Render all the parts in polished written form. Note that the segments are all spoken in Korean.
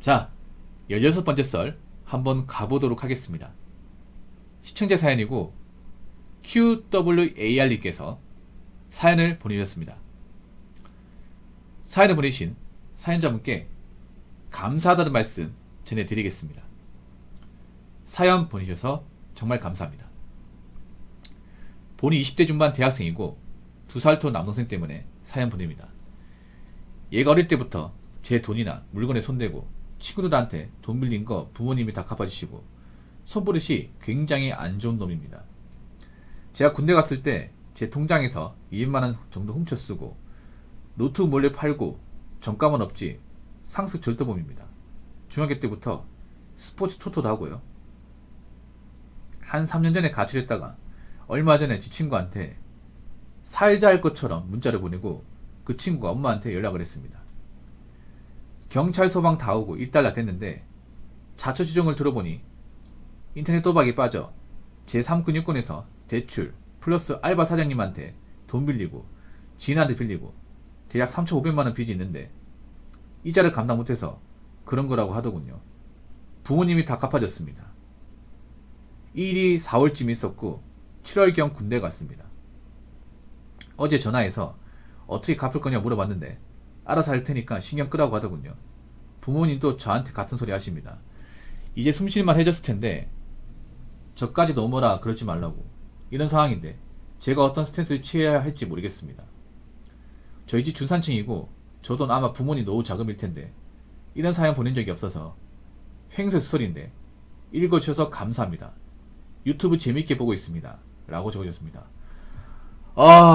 자, 16번째 썰 한번 가보도록 하겠습니다. 시청자 사연이고 QWAR님께서 사연을 보내주셨습니다. 사연을 보내신 사연자분께 감사하다는 말씀 전해드리겠습니다. 사연 보내주셔서 정말 감사합니다. 본인 20대 중반 대학생이고 2살 더 남동생 때문에 사연 보냅니다. 얘가 어릴 때부터 제 돈이나 물건에 손대고 친구들한테 돈 빌린 거 부모님이 다 갚아주시고 손버릇이 굉장히 안 좋은 놈입니다. 제가 군대 갔을 때 제 통장에서 200만원 정도 훔쳐 쓰고 노트 몰래 팔고 전과만 없지 상습 절도범입니다. 중학교 때부터 스포츠 토토도 하고요. 한 3년 전에 가출했다가 얼마 전에 지 친구한테 살자 할 것처럼 문자를 보내고 그 친구가 엄마한테 연락을 했습니다. 경찰 소방 다 오고 일단락 됐는데 자초지종을 들어보니 인터넷 도박에 빠져 제3금융권에서 대출 플러스 알바 사장님한테 돈 빌리고 지인한테 빌리고 대략 3,500만원 빚이 있는데 이자를 감당 못해서 그런 거라고 하더군요. 부모님이 다 갚아줬습니다. 이 일이 4월쯤 있었고 7월경 군대 갔습니다. 어제 전화해서 어떻게 갚을 거냐 물어봤는데 알아서 할 테니까 신경 끄라고 하더군요. 부모님도 저한테 같은 소리 하십니다. 이제 숨쉴만 해졌을 텐데 저까지 넘어라 그러지 말라고. 이런 상황인데 제가 어떤 스탠스를 취해야 할지 모르겠습니다. 저희 집 중산층이고 저도 아마 부모님 노후 자금일 텐데 이런 사연 보낸 적이 없어서 횡설수설인데 읽어주셔서 감사합니다. 유튜브 재밌게 보고 있습니다. 라고 적어줬습니다.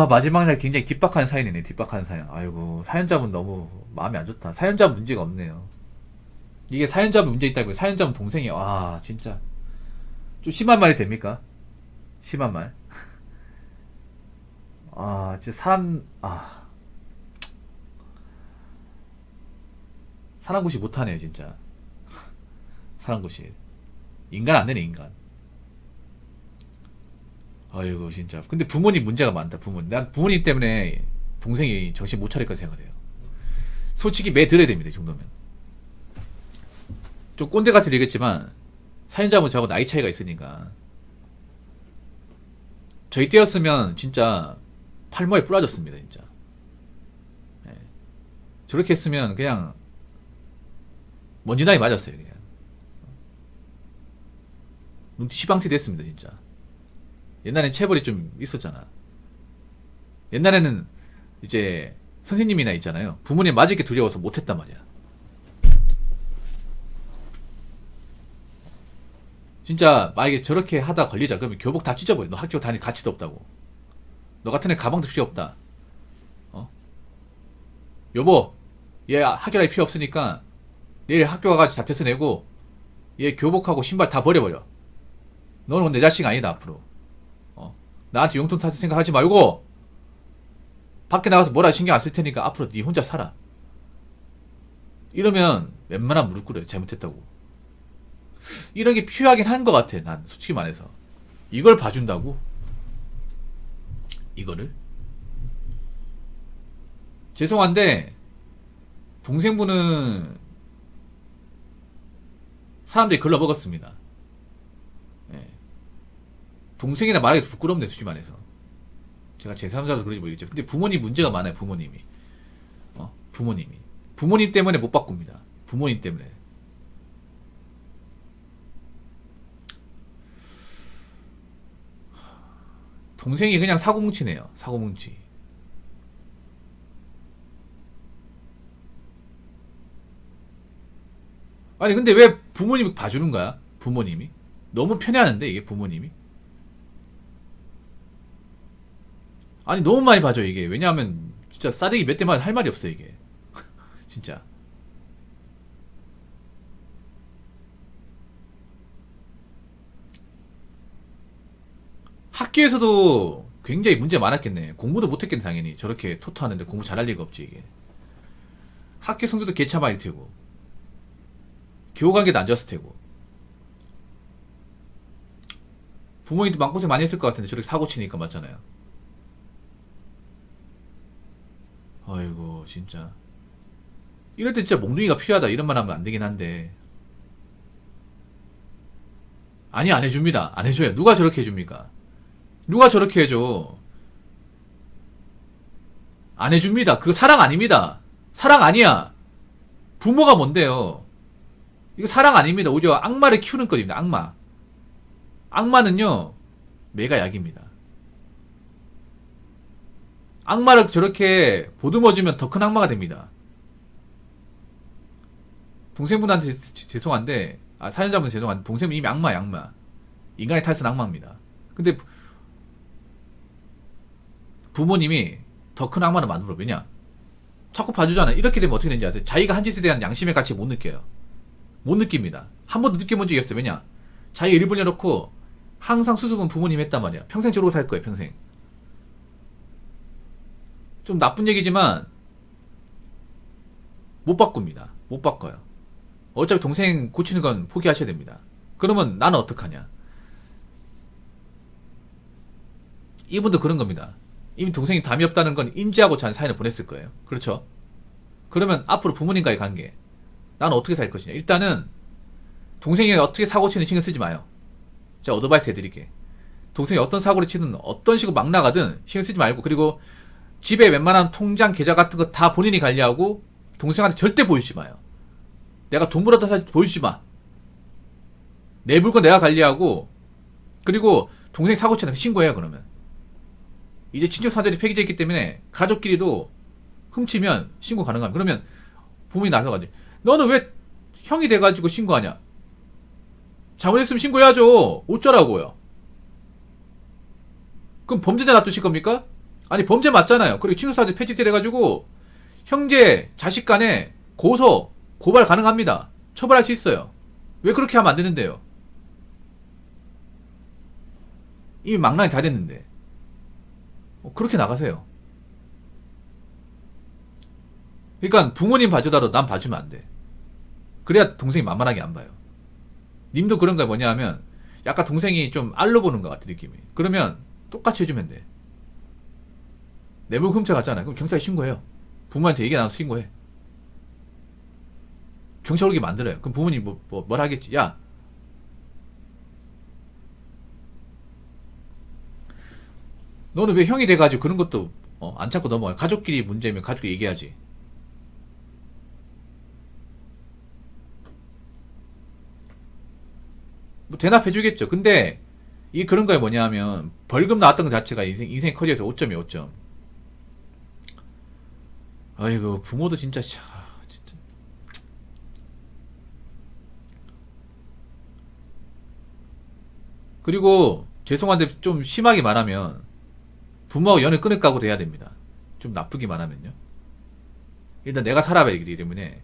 마지막 날 굉장히 뒷박한 사연이네. 뒷박한 사연. 아이고, 사연자분 너무 마음이 안 좋다. 사연자분 문제가 없네요. 이게 사연자분 문제 있다고 사연자분 동생이 진짜 좀 심한 말이 됩니까? 심한 말. 진짜 사람구시 못하네요 진짜. 사람구시 인간 안 되네 인간. 아이고 진짜. 근데 부모님 문제가 많다. 난 부모님 때문에 동생이 정신 못 차릴 까 생각을 해요. 솔직히 매 들어야 됩니다. 이 정도면. 좀 꼰대같이 얘기했지만 사연자분 저하고 나이 차이가 있으니까 저희 때였으면 진짜 팔머리 부러졌습니다 진짜. 네. 저렇게 했으면 그냥 먼지 나이 맞았어요 그냥. 시방치 됐습니다 진짜. 옛날엔 체벌이 좀 있었잖아. 옛날에는 이제 선생님이나 있잖아요. 부모님 맞을 게 두려워서 못했단 말이야. 진짜 만약에 저렇게 하다 걸리자 그러면 교복 다 찢어버려. 너 학교 다닐 가치도 없다고. 너 같은 애 가방도 필요 없다. 여보, 얘 학교 다닐 필요 없으니까 내일 학교 가가지고 자퇴서 내고 얘 교복하고 신발 다 버려버려. 너는 내 자식 아니다 앞으로. 나한테 용돈 탓을 생각하지 말고 밖에 나가서 뭐라 신경 안 쓸 테니까 앞으로 네 혼자 살아. 이러면 웬만하면 무릎 꿇어요. 잘못했다고. 이런 게 필요하긴 한 것 같아. 난 솔직히 말해서 이걸 봐준다고? 이거를? 죄송한데 동생분은 사람들이 글러먹었습니다. 동생이나 말하기 부끄럽네 솔직히 말해서. 제가 제3자라서 그런지 모르겠죠. 근데 부모님 문제가 많아요. 부모님이. 부모님 때문에 못 바꿉니다. 부모님 때문에. 동생이 그냥 사고뭉치네요. 사고뭉치. 아니 근데 왜 부모님이 봐주는 거야? 부모님이? 너무 편애하는데 이게 부모님이? 아니 너무 많이 봐줘 이게. 왜냐하면 진짜 싸대기 몇 대만 할 말이 없어 이게. 진짜. 학교에서도 굉장히 문제 많았겠네. 공부도 못했겠네 당연히. 저렇게 토토하는데 공부 잘할 리가 없지 이게. 학교 성적도 개차반일 테고 교우관계도 안 좋았을 테고 부모님도 마음고생 많이 했을 것 같은데 저렇게 사고 치니까 맞잖아요. 아이고 진짜 이럴 때 진짜 몽둥이가 필요하다 이런 말 하면 안 되긴 한데. 아니, 안 해줍니다. 안 해줘요. 누가 저렇게 해줍니까? 누가 저렇게 해줘? 안 해줍니다. 그거 사랑 아닙니다. 사랑 아니야. 부모가 뭔데요? 이거 사랑 아닙니다. 오히려 악마를 키우는 거입니다. 악마. 악마는요, 매가 약입니다. 악마를 저렇게 보듬어주면 더 큰 악마가 됩니다. 동생분한테 죄송한데, 사연자분 죄송한데, 동생분 이미 악마야, 악마. 인간의 탈선 악마입니다. 근데 부모님이 더 큰 악마를 만들어. 왜냐? 자꾸 봐주잖아요. 이렇게 되면 어떻게 되는지 아세요? 자기가 한 짓에 대한 양심의 가치 못 느껴요. 못 느낍니다. 한 번도 느껴본 적이 없어요. 왜냐? 자기가 일을 벌려놓고 항상 수습은 부모님 했단 말이야. 평생 저러고 살 거예요. 평생. 좀 나쁜 얘기지만 못 바꿉니다. 못 바꿔요. 어차피 동생 고치는 건 포기하셔야 됩니다. 그러면 나는 어떡하냐? 이분도 그런 겁니다. 이미 동생이 담이 없다는 건 인지하고 전 사연을 보냈을 거예요. 그렇죠? 그러면 앞으로 부모님과의 관계 나는 어떻게 살 것이냐. 일단은 동생이 어떻게 사고 치는 신경 쓰지 마요. 제가 어드바이스 해드릴게. 동생이 어떤 사고를 치든 어떤 식으로 막 나가든 신경 쓰지 말고, 그리고 집에 웬만한 통장 계좌 같은 거 다 본인이 관리하고 동생한테 절대 보여주지 마요. 내가 돈 벌었다 사실 보여주지 마. 내 물건 내가 관리하고, 그리고 동생 사고 치는 거 신고해요. 그러면 이제 친족 사절이 폐기되어 있기 때문에 가족끼리도 훔치면 신고 가능합니다. 그러면 부모님이 나서가지고 너는 왜 형이 돼가지고 신고하냐? 잘못했으면 신고해야죠. 어쩌라고요? 그럼 범죄자 놔두실 겁니까? 아니, 범죄 맞잖아요. 그리고 친족사절 폐지돼가지고 형제, 자식 간에 고소, 고발 가능합니다. 처벌할 수 있어요. 왜 그렇게 하면 안 되는데요? 이미 망랑이 다 됐는데. 그렇게 나가세요. 그러니까 부모님 봐주다도 난 봐주면 안 돼. 그래야 동생이 만만하게 안 봐요. 님도 그런 거 뭐냐 하면 약간 동생이 좀 알로 보는 것 같아, 느낌이. 그러면 똑같이 해주면 돼. 내 물 훔쳐갔잖아. 그럼 경찰에 신고해요. 부모한테 얘기 나눠서 신고해. 경찰 오게 만들어요. 그럼 부모님 뭘 하겠지. 야, 너는 왜 형이 돼가지고 그런 것도 안 참고 넘어가. 가족끼리 문제면 가족끼리 얘기하지. 뭐 대납해주겠죠. 근데 이 그런 거에 뭐냐 하면 벌금 나왔던 것 자체가 인생 커리어에서 5점이에요. 5점. 아이고, 부모도 진짜 진짜. 그리고 죄송한데 좀 심하게 말하면 부모하고 연을 끊을 각오도 해야 됩니다. 좀 나쁘게 말하면요. 일단 내가 살아봐야 되기 때문에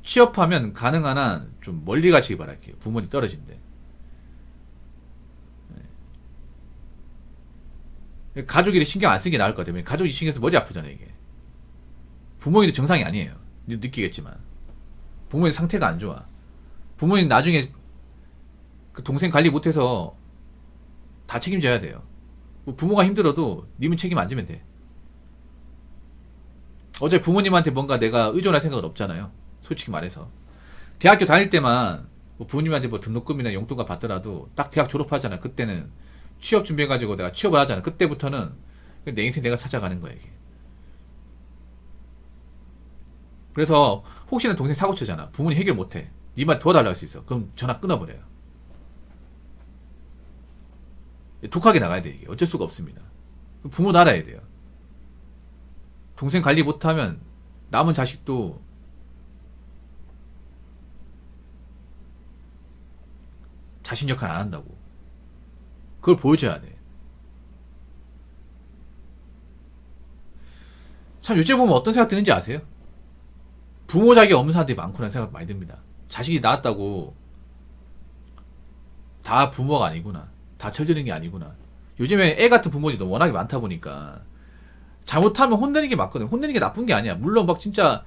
취업하면 가능한 한 좀 멀리 가시기 바랄게요. 부모님 떨어진대. 가족이 신경 안 쓰는 게 나을 것 같아요. 가족이 신경 써서 머리 아프잖아요, 이게. 부모님도 정상이 아니에요. 느끼겠지만. 부모님 상태가 안 좋아. 부모님 나중에 그 동생 관리 못해서 다 책임져야 돼요. 뭐 부모가 힘들어도 님은 책임 안 지면 돼. 어차피 부모님한테 뭔가 내가 의존할 생각은 없잖아요. 솔직히 말해서. 대학교 다닐 때만 뭐 부모님한테 뭐 등록금이나 용돈가 받더라도 딱 대학 졸업하잖아. 그때는 취업 준비해가지고 내가 취업을 하잖아. 그때부터는 내 인생 내가 찾아가는 거야, 이게. 그래서 혹시나 동생 사고 치잖아. 부모님 해결 못해. 니만 도와달라고 할 수 있어. 그럼 전화 끊어버려요. 독하게 나가야 돼, 이게. 어쩔 수가 없습니다. 부모도 알아야 돼요. 동생 관리 못하면 남은 자식도 자신 역할 안 한다고. 그걸 보여줘야 돼. 참 요즘 보면 어떤 생각 드는지 아세요? 부모 자격이 없는 사람들이 많구나 생각 많이 듭니다. 자식이 낳았다고 다 부모가 아니구나. 다 철드는 게 아니구나. 요즘에 애 같은 부모들도 워낙에 많다 보니까 잘못하면 혼내는 게 맞거든. 혼내는 게 나쁜 게 아니야. 물론 막 진짜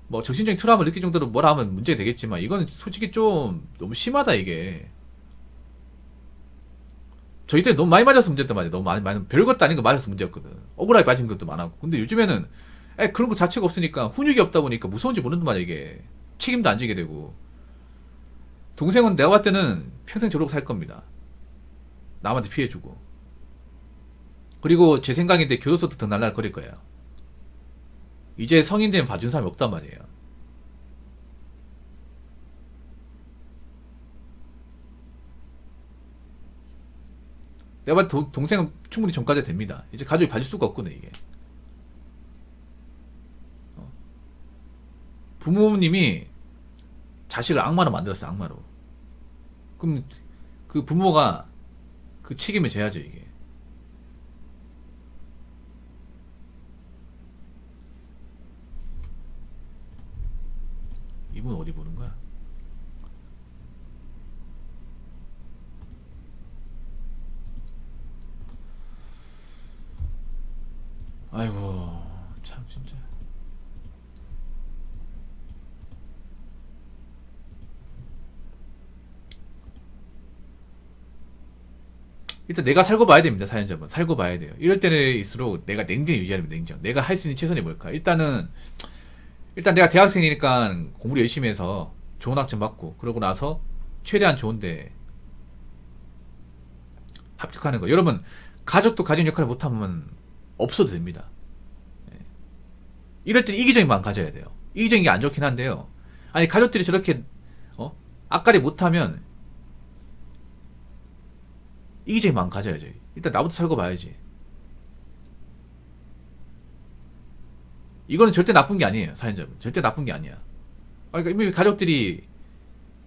뭐 정신적인 트라우마를 느낄 정도로 뭐라 하면 문제가 되겠지만 이건 솔직히 좀 너무 심하다, 이게. 저희 때 너무 많이 맞아서 문제였단 말이야. 너무 많이 별것도 아닌 거 맞아서 문제였거든. 억울하게 빠진 것도 많았고. 근데 요즘에는 그런 거 자체가 없으니까 훈육이 없다 보니까 무서운지 모르는 말이야 이게. 책임도 안 지게 되고. 동생은 내가 봤을 때는 평생 저러고 살 겁니다. 남한테 피해주고. 그리고 제 생각인데 교도소도 더 날라거릴 거예요. 이제 성인 되면 봐준 사람이 없단 말이에요. 내가 봤을 때 동생은 충분히 전과자 됩니다. 이제 가족이 봐줄 수가 없거든 이게. 부모님이 자식을 악마로 만들었어, 악마로. 그럼 그 부모가 그 책임을 져야죠 이게. 이분 어디 보는 거야? 아이고 참 진짜. 일단 내가 살고 봐야 됩니다. 사연자분 살고 봐야 돼요. 이럴 때일수록 내가 냉정 유지하면 냉정. 내가 할 수 있는 최선이 뭘까? 일단 내가 대학생이니까 공부를 열심히 해서 좋은 학점 받고 그러고 나서 최대한 좋은데 합격하는 거. 여러분 가족도 가족 역할을 못하면 없어도 됩니다. 예. 이럴 때 이기적인 마음 가져야 돼요. 이기적인 게 안 좋긴 한데요. 아니 가족들이 저렇게 앞가리 못하면 이기적인 마음 가져야죠. 일단 나부터 살고 봐야지. 이거는 절대 나쁜 게 아니에요. 사연자분 절대 나쁜 게 아니야. 그러니까 이미 가족들이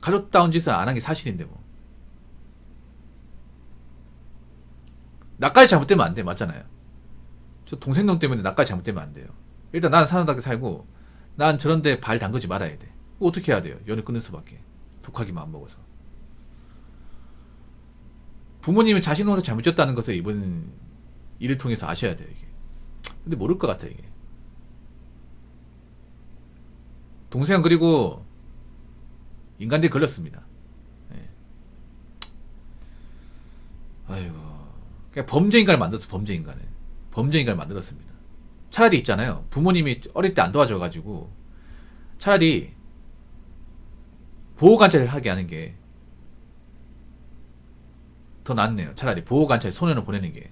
가족다운 짓을 안 한 게 사실인데 뭐. 나까지 잘못되면 안 돼. 맞잖아요. 저 동생 놈 때문에 나까지 잘못되면 안 돼요. 일단 나는 사람답게 살고 난 저런데 발 담그지 말아야 돼. 어떻게 해야 돼요? 연을 끊을 수밖에. 독하게 마음 먹어서. 부모님은 자식 농사 잘못 졌다는 것을 이번 일을 통해서 아셔야 돼요 이게. 근데 모를 것 같아 이게. 동생은 그리고 인간들이 걸렸습니다. 예. 아이고. 그냥 범죄 인간을 만들었어. 범죄 인간을. 범죄 인간을 만들었습니다. 차라리 있잖아요. 부모님이 어릴 때 안 도와줘가지고 차라리 보호관찰을 하게 하는 게 더 낫네요. 차라리 보호관찰 소년을 보내는 게.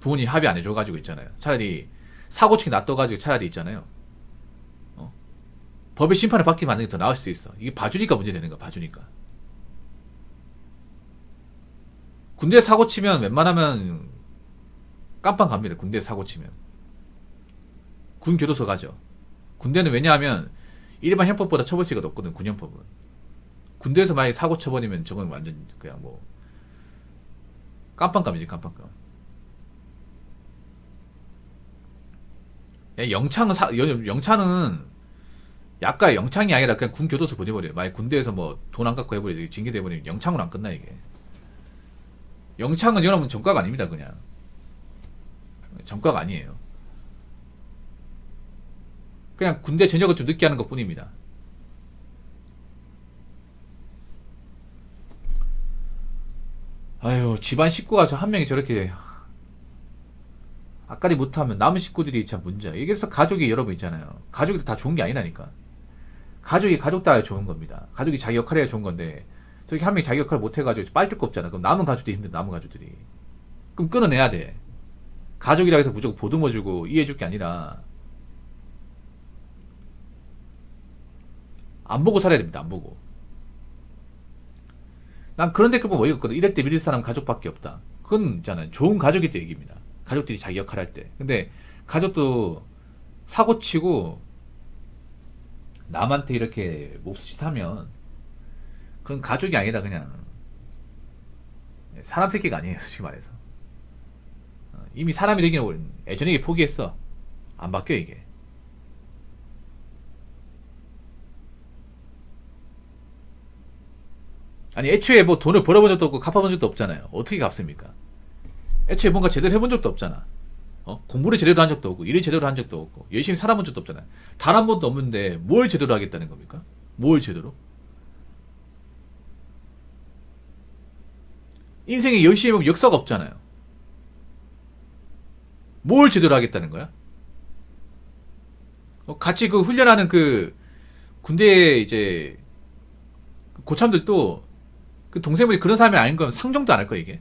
부모님 합의 안 해줘가지고 있잖아요. 차라리 사고치기 놔둬가지고 차라리 있잖아요. 법의 심판을 받게 만드는 게 더 나을 수도 있어. 이게 봐주니까 문제 되는 거야. 봐주니까. 군대 사고 치면 웬만하면 깜빵 갑니다. 군대 사고 치면. 군 교도소 가죠. 군대는 왜냐하면 일반 형법보다 처벌수가 높거든. 군형법은. 군대에서 만약에 사고 쳐버리면 저건 완전 그냥 뭐 깜빵감이지. 깜빵감. 영창은 약간 영창이 아니라 그냥 군 교도소 보내버려요. 만약 군대에서 뭐 돈 안 갖고 해버려 징계돼버리면 영창으로 안 끝나 이게. 영창은 여러분 전과가 아닙니다. 그냥 전과가 아니에요. 그냥 군대 전역을 좀 늦게 하는 것 뿐입니다. 아유 집안 식구가 저 한 명이 저렇게 앞가리 못하면 남은 식구들이 참 문제야. 이게서 가족이 여러분 있잖아요. 가족이 다 좋은 게 아니라니까. 가족이 가족다 좋은 겁니다. 가족이 자기 역할을 해야 좋은 건데 저렇게 한 명이 자기 역할을 못 해가지고 빨 데가 없잖아. 그럼 남은 가족들이 힘들어. 남은 가족들이. 그럼 끊어내야 돼. 가족이라 해서 무조건 보듬어주고 이해해줄 게 아니라 안 보고 살아야 됩니다. 안 보고. 난 그런 댓글 보면 어이가 없거든. 이럴 때 믿을 사람 가족밖에 없다. 그건 있잖아요. 좋은 가족일 때 얘기입니다. 가족들이 자기 역할 할 때. 근데 가족도 사고 치고 남한테 이렇게 몹쓸 짓 하면 그건 가족이 아니라 그냥 사람 새끼가 아니에요. 솔직히 말해서. 이미 사람이 되기는 예전에 포기했어. 안 바뀌어 이게. 아니 애초에 뭐 돈을 벌어본 적도 없고 갚아본 적도 없잖아요. 어떻게 갚습니까? 애초에 뭔가 제대로 해본 적도 없잖아. 공부를 제대로 한 적도 없고 일을 제대로 한 적도 없고 열심히 살아본 적도 없잖아. 단 한 번도 없는데 뭘 제대로 하겠다는 겁니까? 뭘 제대로? 인생에 열심히 해보면 역사가 없잖아요. 뭘 제대로 하겠다는 거야? 같이 그 훈련하는 그 군대 이제 고참들도 그 동생분이 그런 사람이 아닌 건 상정도 안 할 거야 이게.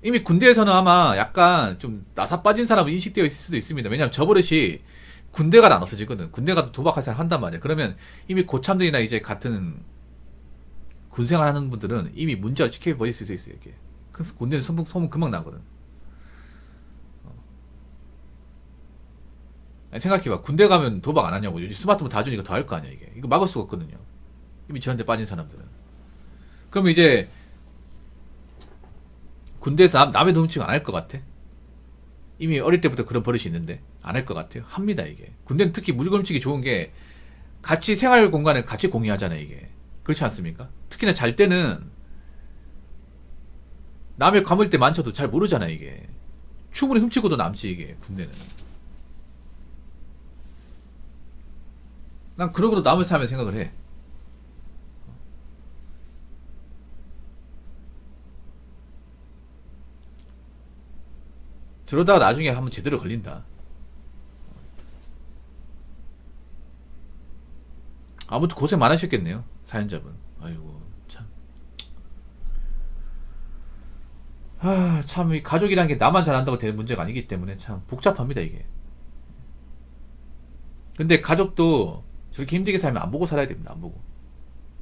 이미 군대에서는 아마 약간 좀 나사 빠진 사람은 인식되어 있을 수도 있습니다. 왜냐면 저 버릇이 군대가 나눠서지거든. 군대가 도박할 생각 한단 말이야. 그러면 이미 고참들이나 이제 같은 군생활 하는 분들은 이미 문자를 지켜버릴 수 있어요 이게. 그래서 군대는 소문 금방 나거든. 아니, 생각해봐. 군대 가면 도박 안 하냐고. 요즘 스마트폰 다 주니까 더 할 거 아니야 이게. 이거 막을 수가 없거든요. 이미 저한테 빠진 사람들은. 그럼 이제 군대에서 남의 돈 훔치고 안 할 것 같아? 이미 어릴 때부터 그런 버릇이 있는데 안 할 것 같아요? 합니다 이게. 군대는 특히 물건 훔치기 좋은 게 같이 생활 공간을 같이 공유하잖아요 이게. 그렇지 않습니까? 특히나 잘 때는 남의 과물대 많쳐도 잘 모르잖아 이게. 충분히 훔치고도 남지 이게 군대는. 난 그러고도 남을 사면 생각을 해. 저러다가 나중에 한번 제대로 걸린다. 아무튼 고생 많으셨겠네요 사연자분. 아이고 참. 참 이 가족이란 게 나만 잘한다고 되는 문제가 아니기 때문에 참 복잡합니다 이게. 근데 가족도 저렇게 힘들게 살면 안 보고 살아야 됩니다.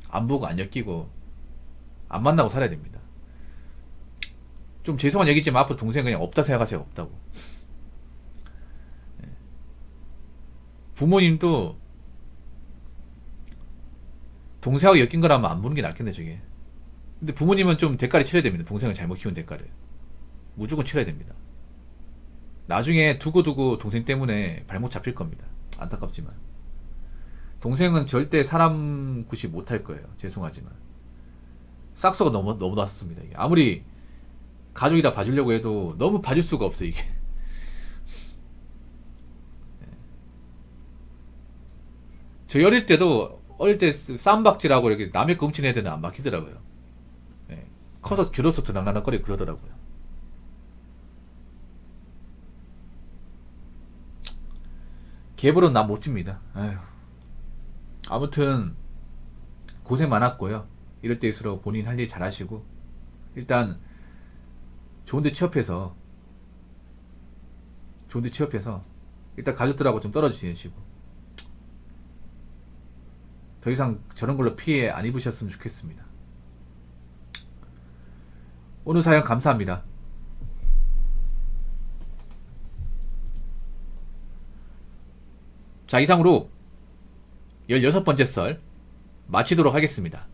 안 보고 안 엮이고 안 만나고 살아야 됩니다. 좀 죄송한 얘기지만 앞으로 동생 그냥 없다 생각하세요. 없다고. 부모님도 동생하고 엮인 거라면 안 보는 게 낫겠네 저게. 근데 부모님은 좀 대가를 치러야 됩니다. 동생을 잘못 키운 대가를 무조건 치러야 됩니다. 나중에 두고두고 동생 때문에 발목 잡힐 겁니다. 안타깝지만 동생은 절대 사람 굿이 못할 거예요. 죄송하지만 싹수가 너무 났습니다. 이게. 아무리 가족이라 봐주려고 해도 너무 봐줄 수가 없어 이게. 저희 어릴 때 쌈박질하고 이렇게 남의 거 훔친 애들은 안 막히더라고요. 예. 커서 교도소 드나나거리 그러더라고요. 개벌은 난 못 줍니다. 아휴. 아무튼 고생 많았고요. 이럴 때일수록 본인 할 일 잘하시고 일단 좋은데 취업해서 일단 가족들하고 좀 떨어져 지내시고 더 이상 저런 걸로 피해 안 입으셨으면 좋겠습니다. 오늘 사연 감사합니다. 자, 이상으로 16번째 썰 마치도록 하겠습니다.